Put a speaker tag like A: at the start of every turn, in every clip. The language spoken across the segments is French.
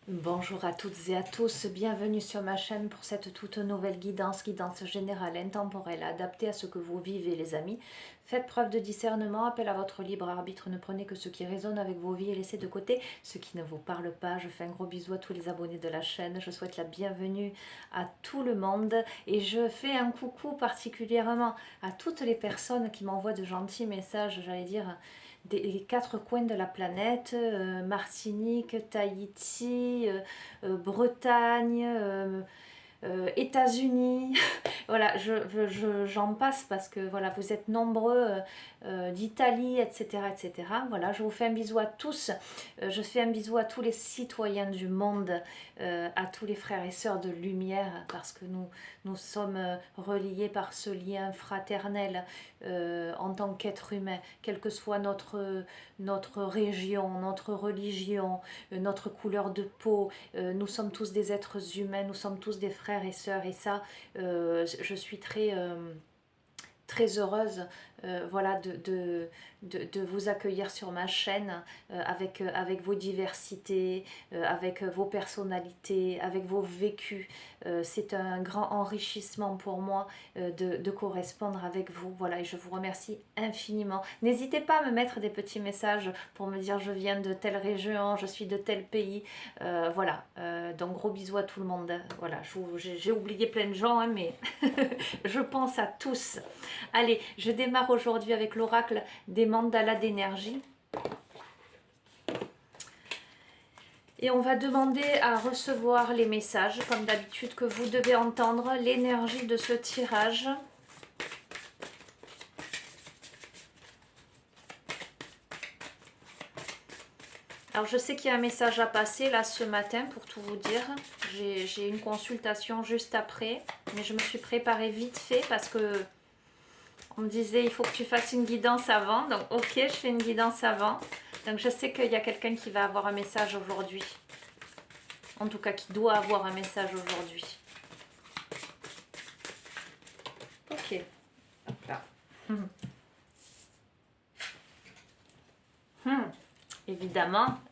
A: Bonjour à toutes et à tous, bienvenue sur ma chaîne pour cette toute nouvelle guidance générale intemporelle adaptée à ce que vous vivez les amis. Faites preuve de discernement, appel à votre libre arbitre, ne prenez que ce qui résonne avec vos vies et laissez de côté ce qui ne vous parle pas. Je fais un gros bisou à tous les abonnés de la chaîne, je souhaite la bienvenue à tout le monde et je fais un coucou particulièrement à toutes les personnes qui m'envoient de gentils messages, j'allais dire des quatre coins de la planète, Martinique, Tahiti, Bretagne, États-Unis, voilà, j'en passe parce que voilà, vous êtes nombreux d'Italie, etc., etc. Voilà, je vous fais un bisou à tous. Je fais un bisou à tous les citoyens du monde, à tous les frères et sœurs de lumière, parce que nous sommes reliés par ce lien fraternel en tant qu'être humain, quelle que soit notre région, notre religion, notre couleur de peau. Nous sommes tous des êtres humains, nous sommes tous des frères et sœurs, et ça, je suis très heureuse voilà, de vous accueillir sur ma chaîne avec vos diversités, avec vos personnalités, avec vos vécus. C'est un grand enrichissement pour moi de correspondre avec vous. Voilà, et je vous remercie infiniment. N'hésitez pas à me mettre des petits messages pour me dire je viens de telle région, je suis de tel pays. Voilà, donc gros bisous à tout le monde. Voilà, j'ai oublié plein de gens, hein, mais je pense à tous. Allez, je démarre aujourd'hui avec l'oracle des mandalas d'énergie. Et on va demander à recevoir les messages, comme d'habitude, que vous devez entendre, l'énergie de ce tirage. Alors je sais qu'il y a un message à passer là ce matin pour tout vous dire. J'ai une consultation juste après, mais je me suis préparée vite fait parce que on me disait il faut que tu fasses une guidance avant. Donc ok, je fais une guidance avant. Donc je sais qu'il y a quelqu'un qui va avoir un message aujourd'hui. En tout cas qui doit avoir un message aujourd'hui. Ok. Hop là.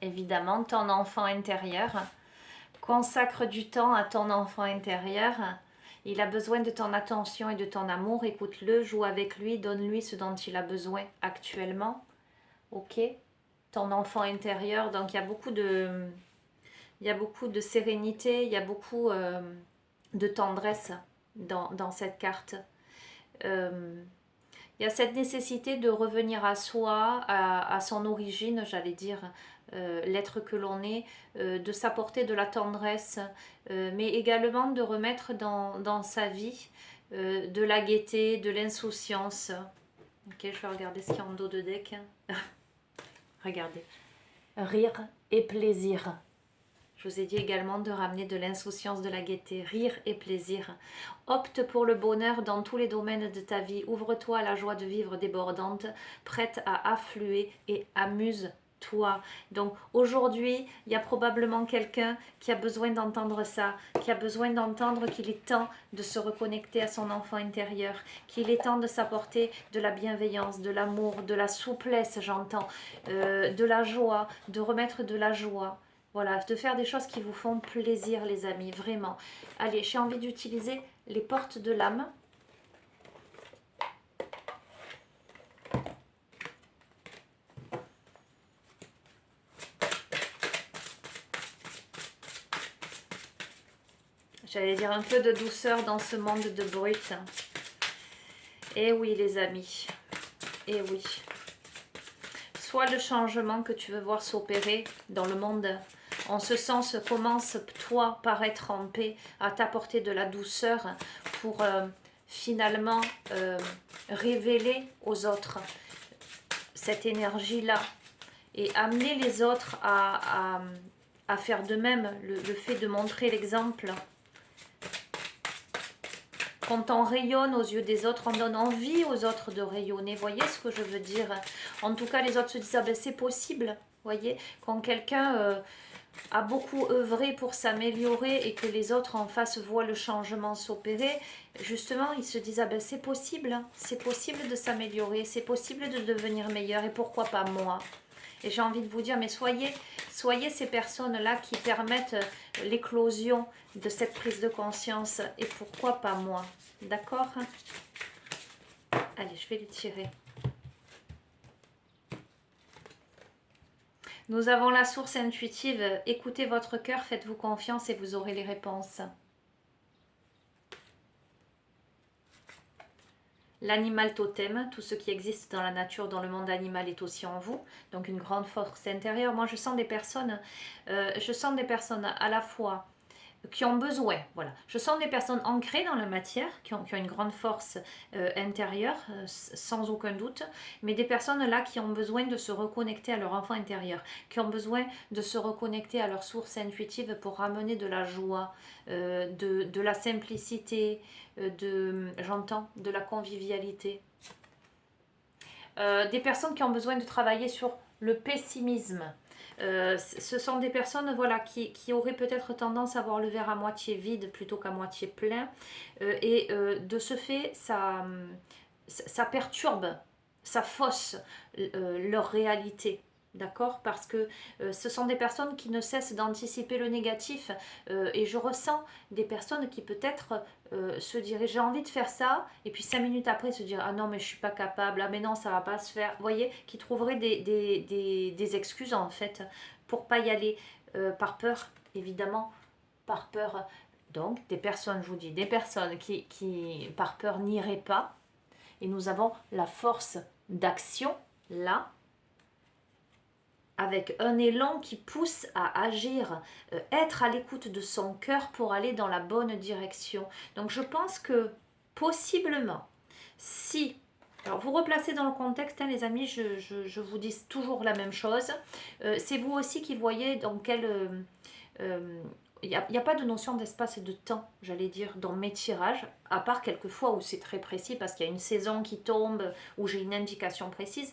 A: Évidemment, ton enfant intérieur. Consacre du temps à ton enfant intérieur. Il a besoin de ton attention et de ton amour. Écoute-le, joue avec lui, donne-lui ce dont il a besoin actuellement. Ok. Ton enfant intérieur, donc il y a beaucoup de sérénité, il y a beaucoup de tendresse dans cette carte. Il y a cette nécessité de revenir à soi, à son origine, j'allais dire, l'être que l'on est, de s'apporter de la tendresse, mais également de remettre dans sa vie de la gaieté, de l'insouciance. Ok, je vais regarder ce qu'il y a en dos de deck. Regardez. Rire et plaisir. Je vous ai dit également de ramener de l'insouciance, de la gaieté, rire et plaisir. Opte pour le bonheur dans tous les domaines de ta vie. Ouvre-toi à la joie de vivre débordante, prête à affluer et amuse-toi. Donc aujourd'hui, il y a probablement quelqu'un qui a besoin d'entendre ça, qui a besoin d'entendre qu'il est temps de se reconnecter à son enfant intérieur, qu'il est temps de s'apporter de la bienveillance, de l'amour, de la souplesse, j'entends, de la joie, de remettre de la joie. Voilà, de faire des choses qui vous font plaisir, les amis, vraiment. Allez, j'ai envie d'utiliser les portes de l'âme. J'allais dire un peu de douceur dans ce monde de brut. Eh oui, les amis. Eh oui. Soit le changement que tu veux voir s'opérer dans le monde en ce sens, commence toi par être en paix, à t'apporter de la douceur pour finalement révéler aux autres cette énergie-là et amener les autres à faire de même, le fait de montrer l'exemple. Quand on rayonne aux yeux des autres, on donne envie aux autres de rayonner. Voyez ce que je veux dire? En tout cas, les autres se disent, ah ben c'est possible. Voyez, quand quelqu'un a beaucoup œuvré pour s'améliorer et que les autres en face voient le changement s'opérer, justement, ils se disent, ah ben c'est possible de s'améliorer, c'est possible de devenir meilleur, et pourquoi pas moi? Et j'ai envie de vous dire, mais soyez ces personnes-là qui permettent l'éclosion de cette prise de conscience. Et pourquoi pas moi? D'accord? Allez, je vais les tirer. Nous avons la source intuitive. Écoutez votre cœur, faites-vous confiance et vous aurez les réponses. L'animal totem, tout ce qui existe dans la nature, dans le monde animal est aussi en vous. Donc une grande force intérieure. Moi je sens des personnes à la fois qui ont besoin, voilà. Je sens des personnes ancrées dans la matière, qui ont une grande force intérieure, sans aucun doute, mais des personnes là qui ont besoin de se reconnecter à leur enfant intérieur, qui ont besoin de se reconnecter à leur source intuitive pour ramener de la joie, de la simplicité, j'entends, de la convivialité. Des personnes qui ont besoin de travailler sur le pessimisme. Ce sont des personnes voilà, qui auraient peut-être tendance à voir le verre à moitié vide plutôt qu'à moitié plein. De ce fait, ça perturbe, ça fausse leur réalité. D'accord? Parce que ce sont des personnes qui ne cessent d'anticiper le négatif. Et je ressens des personnes qui peut-être se diraient j'ai envie de faire ça, et puis 5 minutes après se dire ah non mais je suis pas capable, ah mais non ça va pas se faire. Vous voyez, qui trouveraient des excuses en fait pour pas y aller par peur, évidemment, par peur. Donc des personnes, je vous dis, des personnes qui par peur n'iraient pas. Et nous avons la force d'action là, avec un élan qui pousse à agir, être à l'écoute de son cœur pour aller dans la bonne direction. Donc je pense que possiblement, si... Alors vous replacez dans le contexte, hein, les amis, je vous dis toujours la même chose. C'est vous aussi qui voyez dans quel... il n'y a pas de notion d'espace et de temps, j'allais dire, dans mes tirages, à part quelques fois où c'est très précis parce qu'il y a une saison qui tombe, où j'ai une indication précise.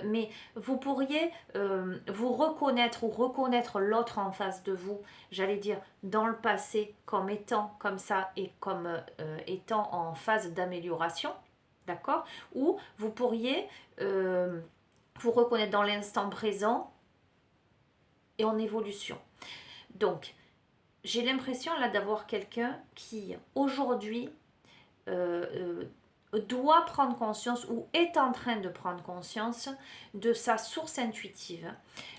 A: Mais vous pourriez vous reconnaître ou reconnaître l'autre en face de vous, j'allais dire, dans le passé, comme étant comme ça et comme étant en phase d'amélioration, d'accord? Ou vous pourriez vous reconnaître dans l'instant présent et en évolution. Donc, j'ai l'impression là d'avoir quelqu'un qui aujourd'hui doit prendre conscience ou est en train de prendre conscience de sa source intuitive,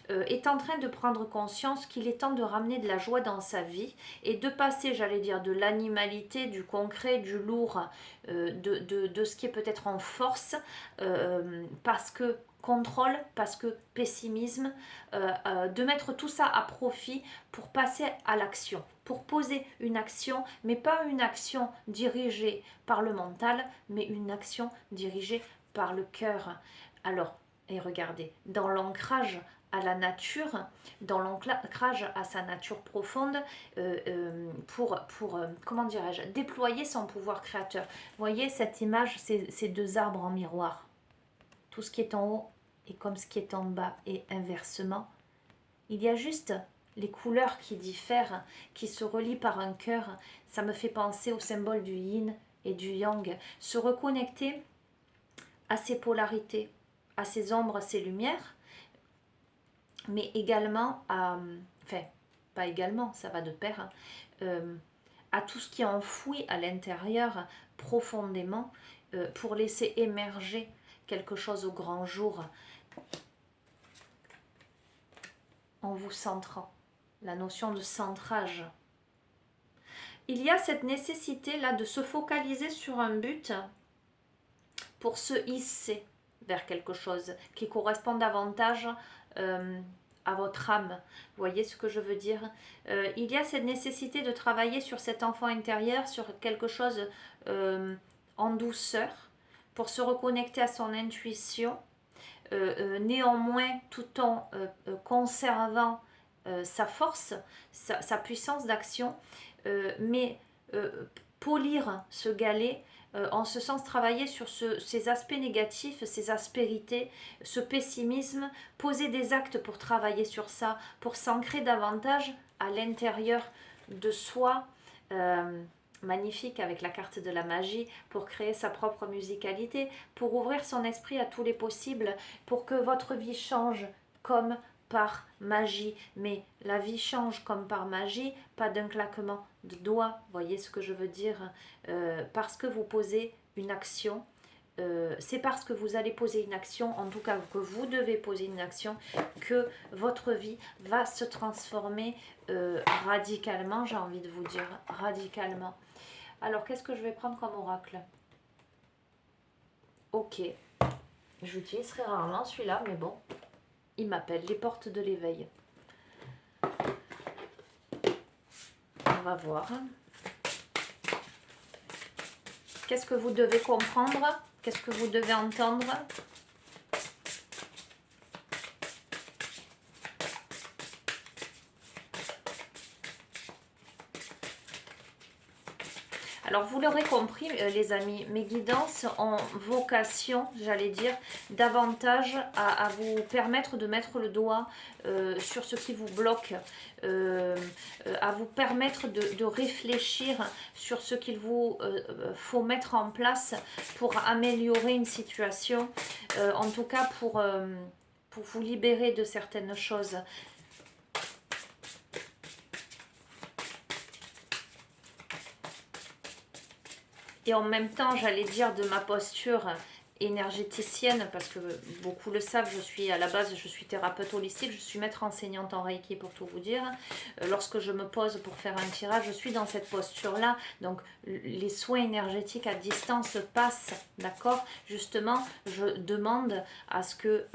A: est en train de prendre conscience qu'il est temps de ramener de la joie dans sa vie et de passer, j'allais dire, de l'animalité, du concret, du lourd, de ce qui est peut-être en force, parce que contrôle, parce que pessimisme, de mettre tout ça à profit pour passer à l'action, pour poser une action, mais pas une action dirigée par le mental, mais une action dirigée par le cœur. Alors, et regardez, dans l'ancrage à la nature, dans l'ancrage à sa nature profonde, pour comment dirais-je, déployer son pouvoir créateur. Vous voyez cette image, ces deux arbres en miroir. Tout ce qui est en haut est comme ce qui est en bas et inversement. Il y a juste les couleurs qui diffèrent, qui se relient par un cœur. Ça me fait penser au symbole du yin et du yang. Se reconnecter à ces polarités, à ces ombres, à ces lumières, mais également à... Enfin, pas également, ça va de pair, à tout ce qui est enfoui à l'intérieur profondément pour laisser émerger quelque chose au grand jour en vous centrant. La notion de centrage. Il y a cette nécessité là de se focaliser sur un but pour se hisser vers quelque chose qui correspond davantage à votre âme. Vous voyez ce que je veux dire? Il y a cette nécessité de travailler sur cet enfant intérieur, sur quelque chose en douceur, pour se reconnecter à son intuition, néanmoins tout en conservant sa force, sa puissance d'action, mais polir ce galet, en ce sens travailler sur ces aspects négatifs, ces aspérités, ce pessimisme, poser des actes pour travailler sur ça, pour s'ancrer davantage à l'intérieur de soi, magnifique avec la carte de la magie, pour créer sa propre musicalité, pour ouvrir son esprit à tous les possibles, pour que votre vie change comme par magie. Mais la vie change comme par magie, pas d'un claquement de doigts. Voyez ce que je veux dire? Parce que vous posez une action. C'est parce que vous allez poser une action, en tout cas que vous devez poser une action, que votre vie va se transformer radicalement, j'ai envie de vous dire, radicalement. Alors, qu'est-ce que je vais prendre comme oracle? Ok, j'utiliserai rarement celui-là, mais bon, il m'appelle les portes de l'éveil. On va voir. Qu'est-ce que vous devez comprendre? Qu'est-ce que vous devez entendre? Alors, vous l'aurez compris, les amis, mes guidances ont vocation, j'allais dire, davantage à vous permettre de mettre le doigt sur ce qui vous bloque, à vous permettre de réfléchir sur ce qu'il vous faut mettre en place pour améliorer une situation, en tout cas pour vous libérer de certaines choses. Et en même temps, j'allais dire de ma posture énergéticienne, parce que beaucoup le savent, je suis à la base, je suis thérapeute holistique, je suis maître enseignante en Reiki pour tout vous dire. Lorsque je me pose pour faire un tirage, je suis dans cette posture-là. Donc les soins énergétiques à distance passent, d'accord? Justement, je demande à ce que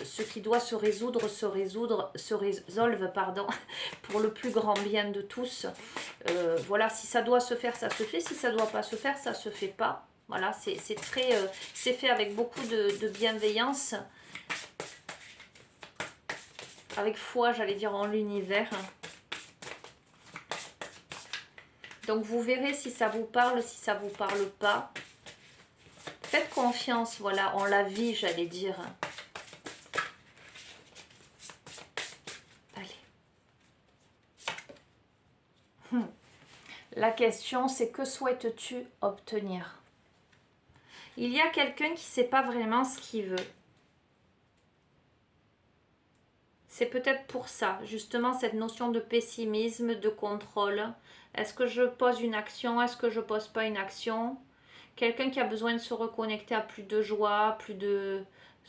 A: ce qui doit se résolve, pardon, pour le plus grand bien de tous. Voilà, si ça doit se faire, ça se fait. Si ça ne doit pas se faire, ça ne se fait pas. Voilà, c'est fait avec beaucoup de bienveillance, avec foi, j'allais dire, en l'univers. Donc vous verrez si ça vous parle, si ça vous parle pas. Faites confiance, voilà, en la vie, j'allais dire. Allez. La question, c'est que souhaites-tu obtenir? Il y a quelqu'un qui ne sait pas vraiment ce qu'il veut. C'est peut-être pour ça, justement, cette notion de pessimisme, de contrôle. Est-ce que je pose une action? Est-ce que je pose pas une action? Quelqu'un qui a besoin de se reconnecter à plus de joie, plus de...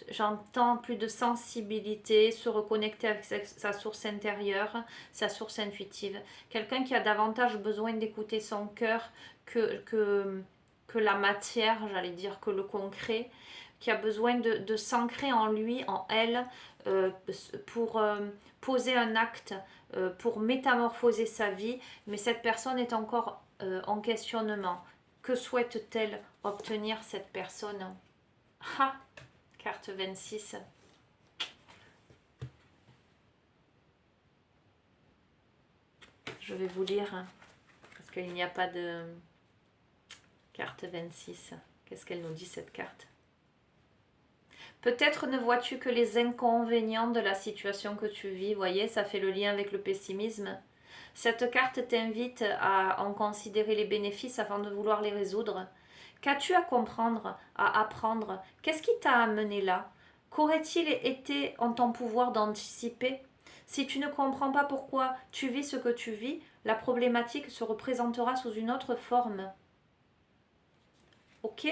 A: J'entends plus de sensibilité, se reconnecter avec sa source intérieure, sa source intuitive. Quelqu'un qui a davantage besoin d'écouter son cœur que la matière, j'allais dire, que le concret, qui a besoin de s'ancrer en lui, en elle, pour poser un acte, pour métamorphoser sa vie. Mais cette personne est encore en questionnement. Que souhaite-t-elle obtenir, cette personne? Ah, carte 26. Je vais vous lire, hein, parce qu'il n'y a pas de carte 26. Qu'est-ce qu'elle nous dit, cette carte? Peut-être ne vois-tu que les inconvénients de la situation que tu vis. Voyez, ça fait le lien avec le pessimisme. Cette carte t'invite à en considérer les bénéfices avant de vouloir les résoudre. Qu'as-tu à comprendre, à apprendre? Qu'est-ce qui t'a amené là? Qu'aurait-il été en ton pouvoir d'anticiper? Si tu ne comprends pas pourquoi tu vis ce que tu vis, la problématique se représentera sous une autre forme. Ok?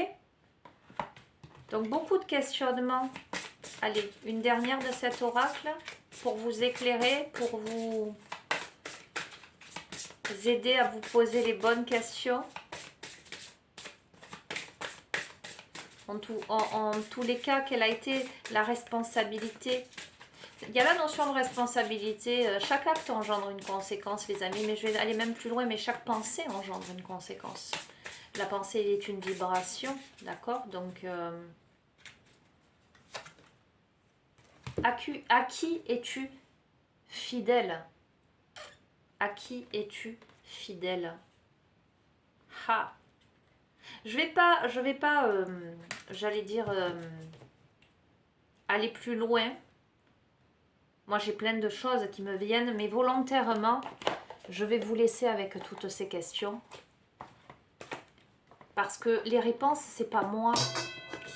A: Donc beaucoup de questionnements. Allez, une dernière de cet oracle pour vous éclairer, pour vous aider à vous poser les bonnes questions. En tous les cas, quelle a été la responsabilité? Il y a la notion de responsabilité. Chaque acte engendre une conséquence, les amis, mais je vais aller même plus loin, mais chaque pensée engendre une conséquence. La pensée est une vibration, d'accord? Donc, à qui es-tu fidèle? À qui es-tu fidèle? Ha! Je vais pas, j'allais dire, aller plus loin. Moi, j'ai plein de choses qui me viennent, mais volontairement, je vais vous laisser avec toutes ces questions. Parce que les réponses, c'est pas moi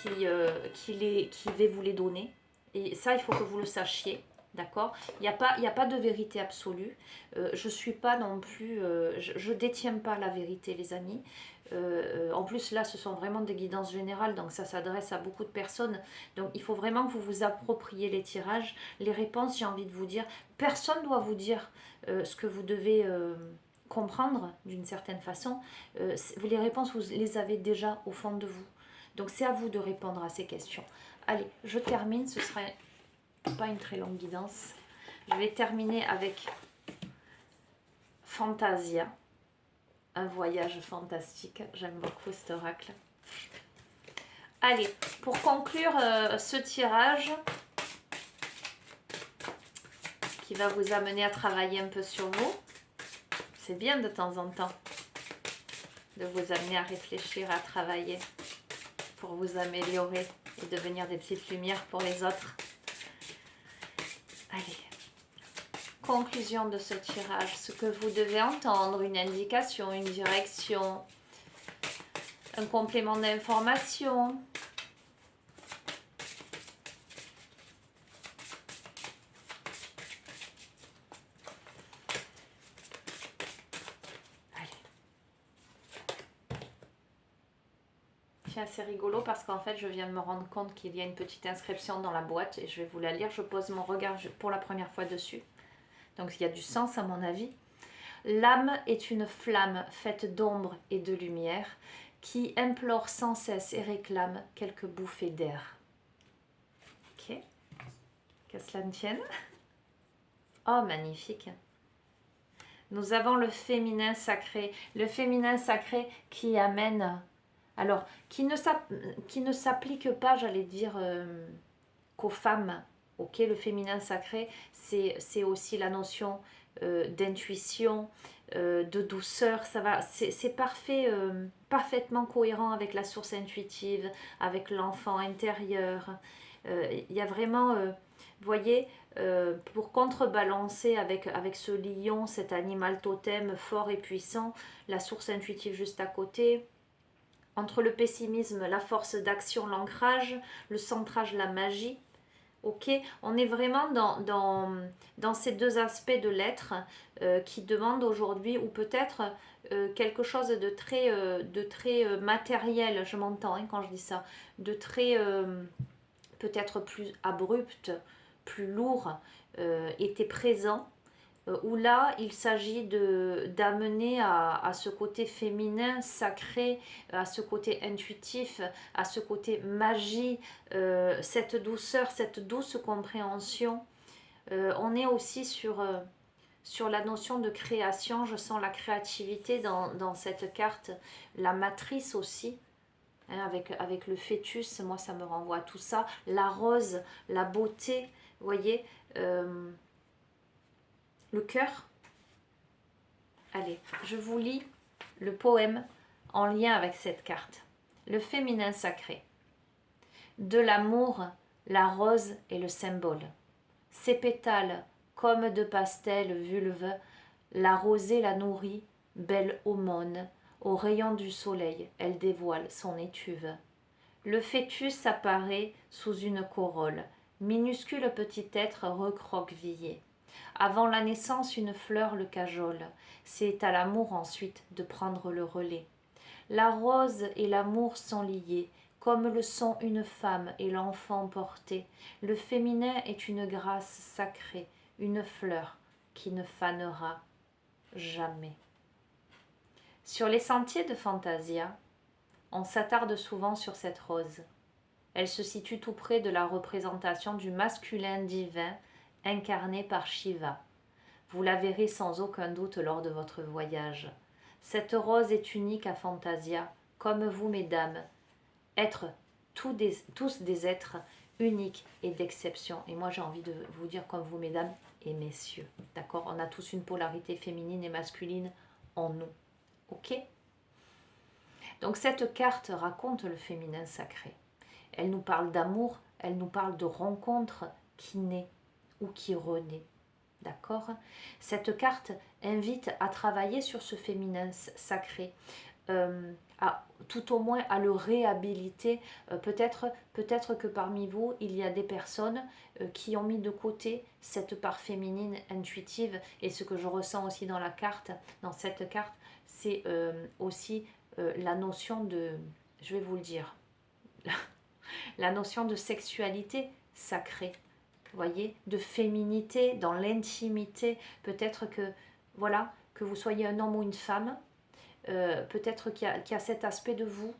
A: qui vais vous les donner. Et ça, il faut que vous le sachiez. D'accord? Il n'y a pas de vérité absolue. Je suis pas non plus... je détiens pas la vérité, les amis. En plus, là, ce sont vraiment des guidances générales, donc ça s'adresse à beaucoup de personnes. Donc, il faut vraiment que vous vous appropriez les tirages. Les réponses, j'ai envie de vous dire, personne ne doit vous dire ce que vous devez comprendre d'une certaine façon. Les réponses, vous les avez déjà au fond de vous. Donc, c'est à vous de répondre à ces questions. Allez, je termine. Ce serait pas une très longue guidance. Je vais terminer avec Fantasia. Un voyage fantastique. J'aime beaucoup cet oracle. Allez, pour conclure ce tirage qui va vous amener à travailler un peu sur vous, c'est bien de temps en temps de vous amener à réfléchir, à travailler pour vous améliorer et devenir des petites lumières pour les autres. Allez, conclusion de ce tirage, ce que vous devez entendre, une indication, une direction, un complément d'information. C'est assez rigolo parce qu'en fait je viens de me rendre compte qu'il y a une petite inscription dans la boîte et je vais vous la lire. Je pose mon regard pour la première fois dessus. Donc il y a du sens à mon avis. L'âme est une flamme faite d'ombre et de lumière qui implore sans cesse et réclame quelques bouffées d'air. Ok, que cela ne tienne. Oh, magnifique. Nous avons le féminin sacré. Le féminin sacré qui amène... Alors, qui ne s'applique pas, j'allais dire, qu'aux femmes. Ok, le féminin sacré, c'est aussi la notion d'intuition, de douceur. Ça va, c'est parfait, parfaitement cohérent avec la source intuitive, avec l'enfant intérieur. Il y a vraiment, vous voyez, pour contrebalancer avec ce lion, cet animal totem fort et puissant, la source intuitive juste à côté. Entre le pessimisme, la force d'action, l'ancrage, le centrage, la magie. Ok, on est vraiment dans ces deux aspects de l'être qui demandent aujourd'hui, ou peut-être quelque chose de très matériel, je m'entends hein, quand je dis ça, de très peut-être plus abrupt, plus lourd, était présent où là, il s'agit d'amener à ce côté féminin, sacré, à ce côté intuitif, à ce côté magie, cette douceur, cette douce compréhension. On est aussi sur la notion de création. Je sens la créativité dans cette carte, la matrice aussi. Hein, avec le fœtus, moi ça me renvoie à tout ça. La rose, la beauté, vous voyez, le cœur. Allez, je vous lis le poème en lien avec cette carte. Le féminin sacré. De l'amour, la rose est le symbole. Ses pétales, comme de pastel vulve, la rosée la nourrit, belle aumône. Aux rayons du soleil, elle dévoile son étuve. Le fœtus apparaît sous une corolle, minuscule petit être recroquevillé. Avant la naissance, une fleur le cajole. C'est à l'amour ensuite de prendre le relais. La rose et l'amour sont liés, comme le sont une femme et l'enfant porté. Le féminin est une grâce sacrée, une fleur qui ne fanera jamais. Sur les sentiers de Fantasia, on s'attarde souvent sur cette rose. Elle se situe tout près de la représentation du masculin divin incarné par Shiva. Vous la verrez sans aucun doute lors de votre voyage. Cette rose est unique à Fantasia, comme vous, mesdames. Être tous des êtres uniques et d'exception. Et moi, j'ai envie de vous dire comme vous, mesdames et messieurs. D'accord? On a tous une polarité féminine et masculine en nous. Ok? Donc cette carte raconte le féminin sacré. Elle nous parle d'amour, elle nous parle de rencontre qui naît ou qui renaît. D'accord? Cette carte invite à travailler sur ce féminin sacré, tout au moins à le réhabiliter. Peut-être que parmi vous, il y a des personnes qui ont mis de côté cette part féminine intuitive, et ce que je ressens aussi dans la carte, dans cette carte, c'est aussi la notion de, je vais vous le dire, la notion de sexualité sacrée, vous voyez, de féminité dans l'intimité. Peut-être que, voilà, que vous soyez un homme ou une femme, peut-être qu'il y a cet aspect de vous,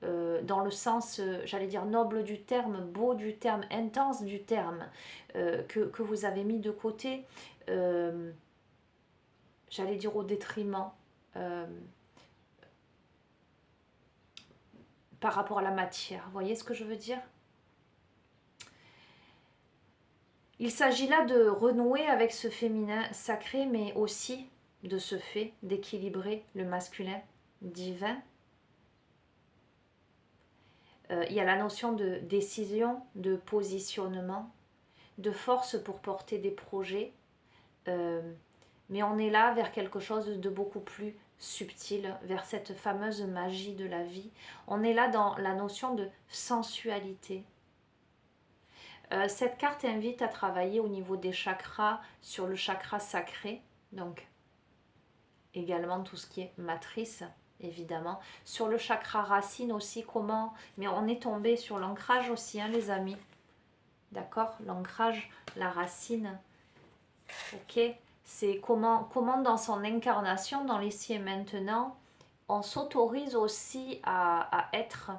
A: dans le sens, j'allais dire, noble du terme, beau du terme, intense du terme, que vous avez mis de côté, j'allais dire au détriment, euh, par rapport à la matière. Vous voyez ce que je veux dire? Il s'agit là de renouer avec ce féminin sacré, mais aussi de ce fait d'équilibrer le masculin divin. Il y a la notion de décision, de positionnement, de force pour porter des projets, mais on est là vers quelque chose de beaucoup plus subtil, vers cette fameuse magie de la vie. On est là dans la notion de sensualité. Cette carte invite à travailler au niveau des chakras, sur le chakra sacré, donc également tout ce qui est matrice, évidemment. Sur le chakra racine aussi, comment... Mais on est tombé sur l'ancrage aussi, hein, les amis. D'accord? L'ancrage, la racine. Ok? C'est comment dans son incarnation, dans l'ici et maintenant, on s'autorise aussi à être,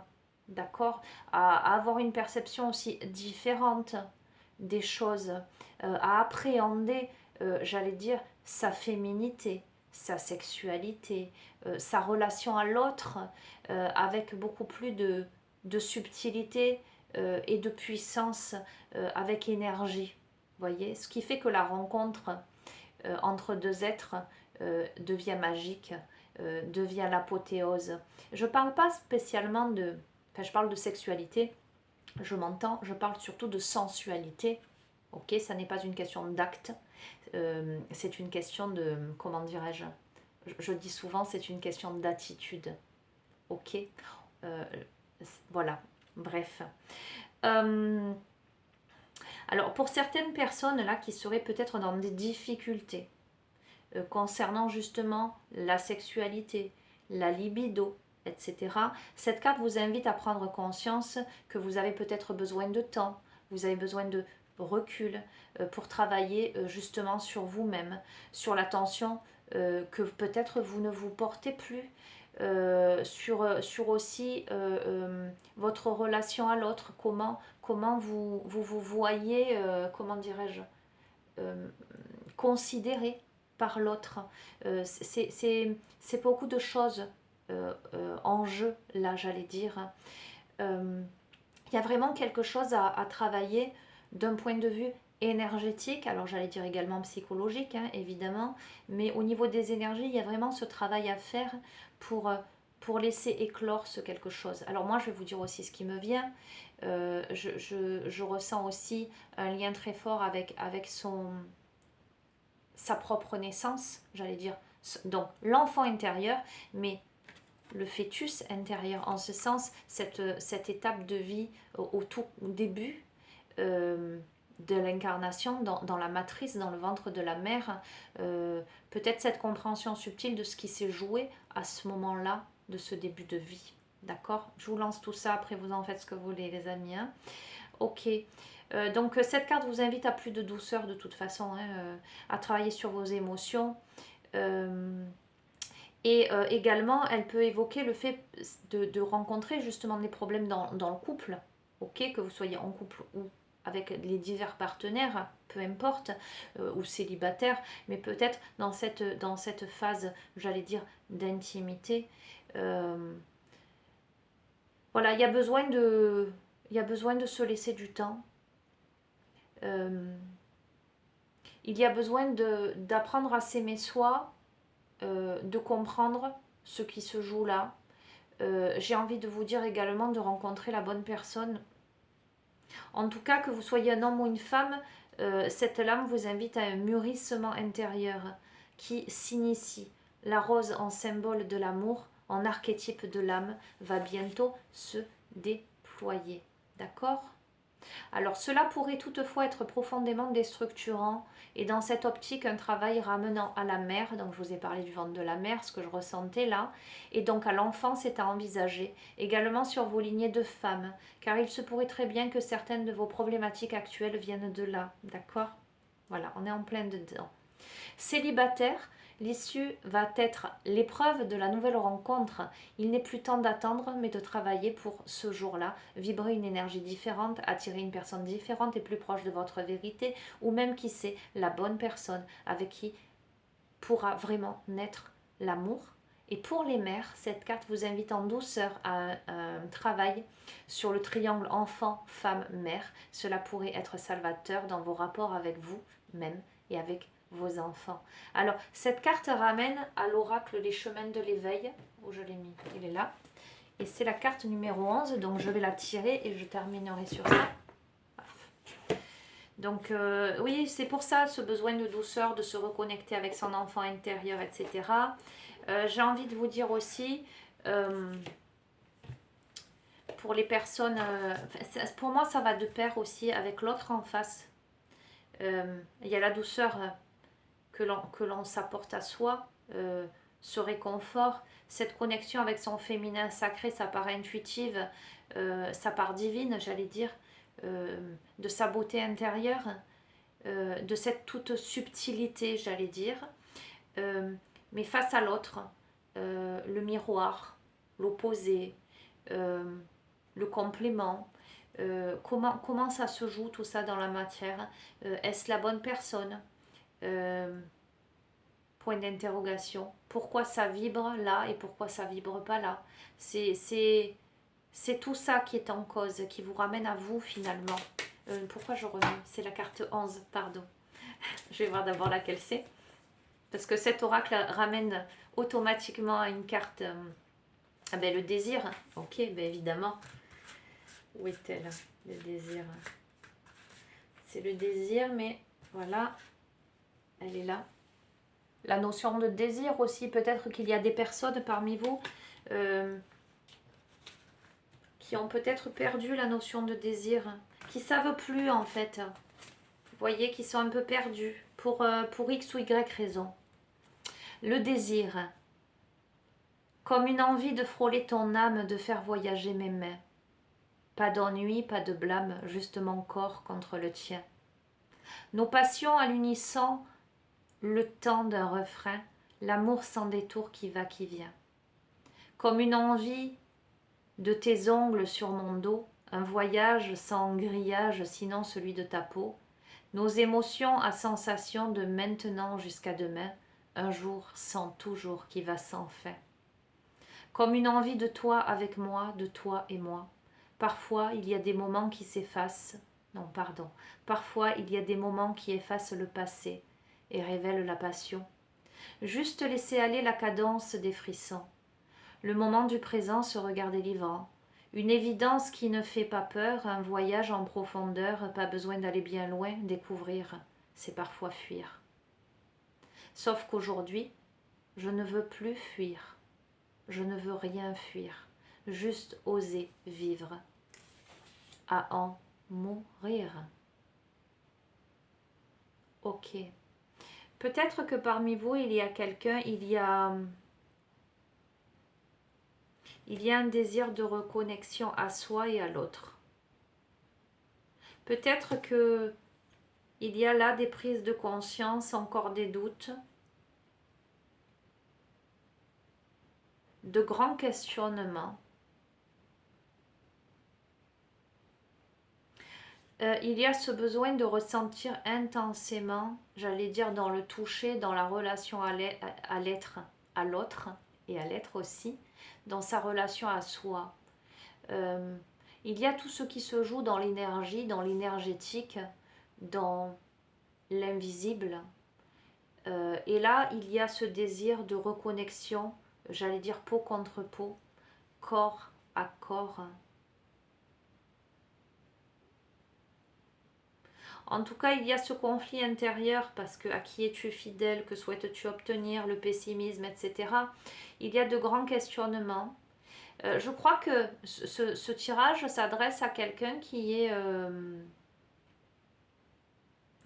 A: d'accord? À avoir une perception aussi différente des choses, à appréhender, j'allais dire, sa féminité, sa sexualité, sa relation à l'autre, avec beaucoup plus de subtilité et de puissance, avec énergie. Voyez, ce qui fait que la rencontre entre deux êtres devient magique, devient l'apothéose. Je parle pas spécialement de... Enfin, je parle de sexualité, je m'entends, je parle surtout de sensualité. Ok, ça n'est pas une question d'acte, c'est une question de... Comment dirais-je? Je dis souvent, c'est une question d'attitude. Ok, voilà, bref. Alors, pour certaines personnes là qui seraient peut-être dans des difficultés concernant justement la sexualité, la libido, etc., cette carte vous invite à prendre conscience que vous avez peut-être besoin de temps, vous avez besoin de recul pour travailler justement sur vous-même, sur l'attention que peut-être vous ne vous portez plus, sur aussi votre relation à l'autre, comment vous voyez, comment dirais-je, considéré par l'autre. C'est beaucoup de choses en jeu, là, j'allais dire. Il y a vraiment quelque chose à travailler d'un point de vue énergétique, alors j'allais dire également psychologique, hein, évidemment, mais au niveau des énergies, il y a vraiment ce travail à faire pour laisser éclore ce quelque chose. Alors moi, je vais vous dire aussi ce qui me vient. Je ressens aussi un lien très fort avec sa propre naissance, j'allais dire. Donc l'enfant intérieur, mais le fœtus intérieur, en ce sens, cette étape de vie au tout début de l'incarnation, dans la matrice, dans le ventre de la mère, peut-être cette compréhension subtile de ce qui s'est joué à ce moment-là, de ce début de vie. D'accord? Je vous lance tout ça, après vous en faites ce que vous voulez, les amis. Hein. Ok. Donc cette carte vous invite à plus de douceur de toute façon, hein, à travailler sur vos émotions. Et également, elle peut évoquer le fait de rencontrer justement des problèmes dans le couple, ok, que vous soyez en couple ou avec les divers partenaires, peu importe, ou célibataire, mais peut-être dans cette phase, j'allais dire, d'intimité. Voilà, il y a besoin de se laisser du temps. Il y a besoin d'apprendre à s'aimer soi, de comprendre ce qui se joue là. J'ai envie de vous dire également de rencontrer la bonne personne. En tout cas, que vous soyez un homme ou une femme, cette lame vous invite à un mûrissement intérieur qui s'initie. La rose en symbole de l'amour, en archétype de l'âme va bientôt se déployer. D'accord? Alors cela pourrait toutefois être profondément déstructurant et dans cette optique un travail ramenant à la mère, donc je vous ai parlé du ventre de la mère, ce que je ressentais là, et donc à l'enfant c'est à envisager, également sur vos lignées de femmes, car il se pourrait très bien que certaines de vos problématiques actuelles viennent de là, d'accord? Voilà, on est en plein dedans. Célibataire, l'issue va être l'épreuve de la nouvelle rencontre. Il n'est plus temps d'attendre, mais de travailler pour ce jour-là, vibrer une énergie différente, attirer une personne différente et plus proche de votre vérité, ou même qui sait, la bonne personne avec qui pourra vraiment naître l'amour. Et pour les mères, cette carte vous invite en douceur à un travail sur le triangle enfant, femme, mère. Cela pourrait être salvateur dans vos rapports avec vous-même et avec vos enfants. Alors, cette carte ramène à l'oracle les chemins de l'éveil. Où je l'ai mis? Il est là. Et c'est la carte numéro 11, donc je vais la tirer et je terminerai sur ça. Donc, oui, c'est pour ça, ce besoin de douceur, de se reconnecter avec son enfant intérieur, etc. J'ai envie de vous dire aussi, pour les personnes, pour moi, ça va de pair aussi avec l'autre en face. Il y a la douceur que l'on s'apporte à soi, ce réconfort, cette connexion avec son féminin sacré, sa part intuitive, sa part divine, j'allais dire, de sa beauté intérieure, de cette toute subtilité, j'allais dire. Mais face à l'autre, le miroir, l'opposé, le complément, comment ça se joue tout ça dans la matière, est-ce la bonne personne, point d'interrogation, pourquoi ça vibre là et pourquoi ça vibre pas là, c'est tout ça qui est en cause, qui vous ramène à vous finalement. Pourquoi je remets? C'est la carte 11, pardon. Je vais voir d'abord laquelle c'est. Parce que cet oracle ramène automatiquement à une carte, le désir. Ok, évidemment. Où est-elle? Le désir. C'est le désir, mais voilà. Elle est là. La notion de désir aussi, peut-être qu'il y a des personnes parmi vous qui ont peut-être perdu la notion de désir, qui ne savent plus en fait. Vous voyez, qui sont un peu perdus pour X ou Y raison. Le désir, comme une envie de frôler ton âme, de faire voyager mes mains. Pas d'ennui, pas de blâme, juste mon corps contre le tien. Nos passions à l'unisson, le temps d'un refrain, l'amour sans détour qui va, qui vient. Comme une envie de tes ongles sur mon dos, un voyage sans grillage sinon celui de ta peau, nos émotions à sensation de maintenant jusqu'à demain, un jour sans toujours qui va sans fin. Comme une envie de toi avec moi, de toi et moi. Parfois, il y a des moments qui s'effacent. Non, pardon. Parfois, il y a des moments qui effacent le passé et révèlent la passion. Juste laisser aller la cadence des frissons. Le moment du présent se regarde délivrant. Une évidence qui ne fait pas peur, un voyage en profondeur, pas besoin d'aller bien loin, découvrir, c'est parfois fuir. Sauf qu'aujourd'hui, je ne veux plus fuir. Je ne veux rien fuir. Juste oser vivre. À en mourir. Ok. Peut-être que parmi vous, il y a quelqu'un, il y a un désir de reconnexion à soi et à l'autre. Peut-être que il y a là des prises de conscience, encore des doutes, de grands questionnements. Il y a ce besoin de ressentir intensément, j'allais dire dans le toucher, dans la relation à l'être, à l'autre et à l'être aussi, dans sa relation à soi. Il y a tout ce qui se joue dans l'énergie, dans l'énergétique, dans l'invisible. Et là, il y a ce désir de reconnexion, j'allais dire peau contre peau, corps à corps. En tout cas, il y a ce conflit intérieur parce que à qui es-tu fidèle, que souhaites-tu obtenir, le pessimisme, etc. Il y a de grands questionnements. Je crois que ce tirage s'adresse à quelqu'un qui est...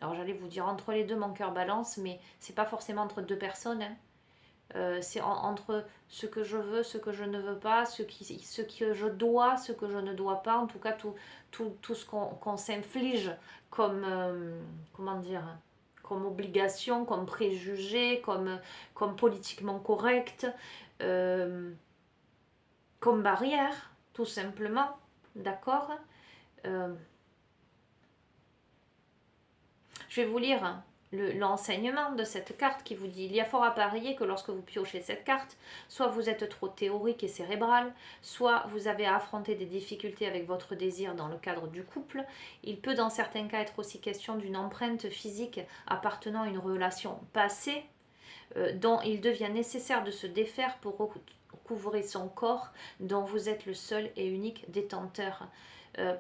A: alors j'allais vous dire entre les deux, mon cœur balance, mais c'est pas forcément entre deux personnes, hein. C'est entre ce que je veux, ce que je ne veux pas, ce que je dois, ce que je ne dois pas, en tout cas tout ce qu'on s'inflige comme, comment dire, comme obligation, comme préjugé, comme politiquement correct, comme barrière, tout simplement, d'accord. Je vais vous lire l'enseignement de cette carte qui vous dit: il y a fort à parier que lorsque vous piochez cette carte, soit vous êtes trop théorique et cérébral, soit vous avez à affronter des difficultés avec votre désir dans le cadre du couple. Il peut dans certains cas être aussi question d'une empreinte physique appartenant à une relation passée dont il devient nécessaire de se défaire pour recouvrer son corps dont vous êtes le seul et unique détenteur.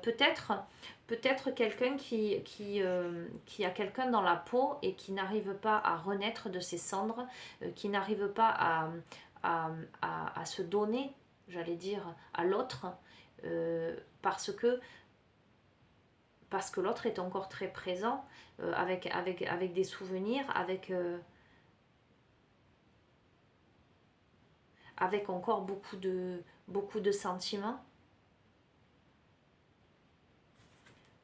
A: Peut-être quelqu'un qui a quelqu'un dans la peau et qui n'arrive pas à renaître de ses cendres, qui n'arrive pas à se donner, j'allais dire, à l'autre, parce que l'autre est encore très présent, avec des souvenirs, avec encore beaucoup de sentiments.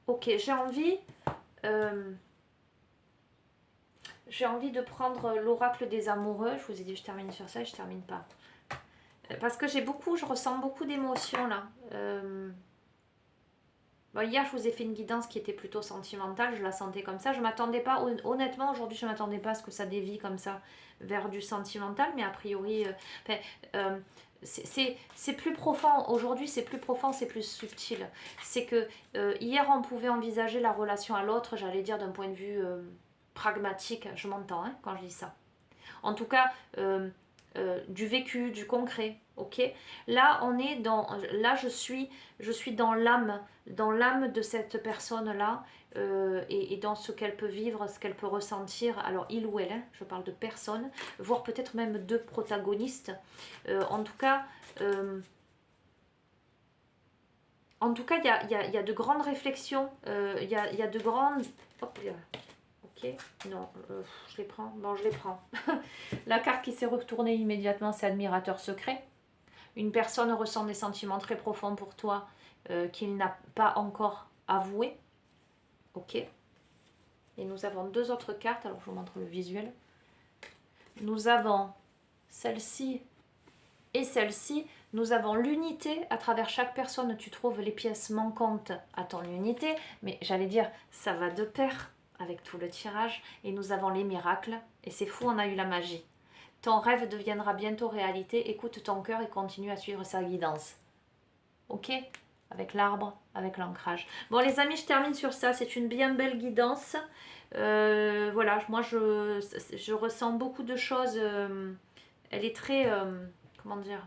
A: Ok, j'ai envie de prendre l'oracle des amoureux. Je vous ai dit je termine sur ça et je termine pas. Parce que je ressens beaucoup d'émotions là. Bon, hier je vous ai fait une guidance qui était plutôt sentimentale, je la sentais comme ça. Je m'attendais pas, honnêtement aujourd'hui je m'attendais pas à ce que ça dévie comme ça vers du sentimental, mais a priori... c'est plus profond, aujourd'hui c'est plus profond, c'est plus subtil. C'est que hier on pouvait envisager la relation à l'autre, j'allais dire d'un point de vue pragmatique, je m'entends hein, quand je dis ça. En tout cas, du vécu, du concret, ok. Là je suis dans l'âme de cette personne-là et dans ce qu'elle peut vivre, ce qu'elle peut ressentir. Alors il ou elle, hein, je parle de personne, voire peut-être même deux protagonistes. En tout cas, il y a de grandes réflexions, il y a de grandes... Hop là. Ok, non, je les prends. Bon, je les prends. La carte qui s'est retournée immédiatement, c'est admirateur secret. Une personne ressent des sentiments très profonds pour toi qu'il n'a pas encore avoué. Ok. Et nous avons deux autres cartes. Alors, je vous montre le visuel. Nous avons celle-ci et celle-ci. Nous avons l'unité. À travers chaque personne, tu trouves les pièces manquantes à ton unité. Mais j'allais dire, ça va de pair avec tout le tirage. Et nous avons les miracles. Et c'est fou, on a eu la magie. Ton rêve deviendra bientôt réalité. Écoute ton cœur et continue à suivre sa guidance. Ok? Avec l'arbre, avec l'ancrage. Bon les amis, je termine sur ça. C'est une bien belle guidance. Voilà, moi je ressens beaucoup de choses. Elle est très... comment dire?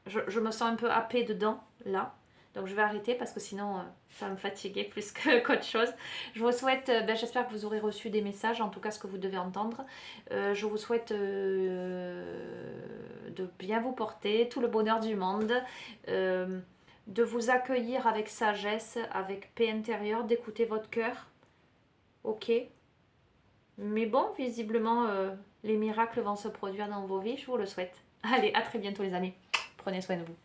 A: Je me sens un peu happée dedans, là. Donc je vais arrêter parce que sinon ça va me fatiguer plus qu'autre chose. Je vous souhaite, j'espère que vous aurez reçu des messages, en tout cas ce que vous devez entendre. Je vous souhaite de bien vous porter, tout le bonheur du monde, de vous accueillir avec sagesse, avec paix intérieure, d'écouter votre cœur. Ok. Mais bon, visiblement, les miracles vont se produire dans vos vies, je vous le souhaite. Allez, à très bientôt les amis. Prenez soin de vous.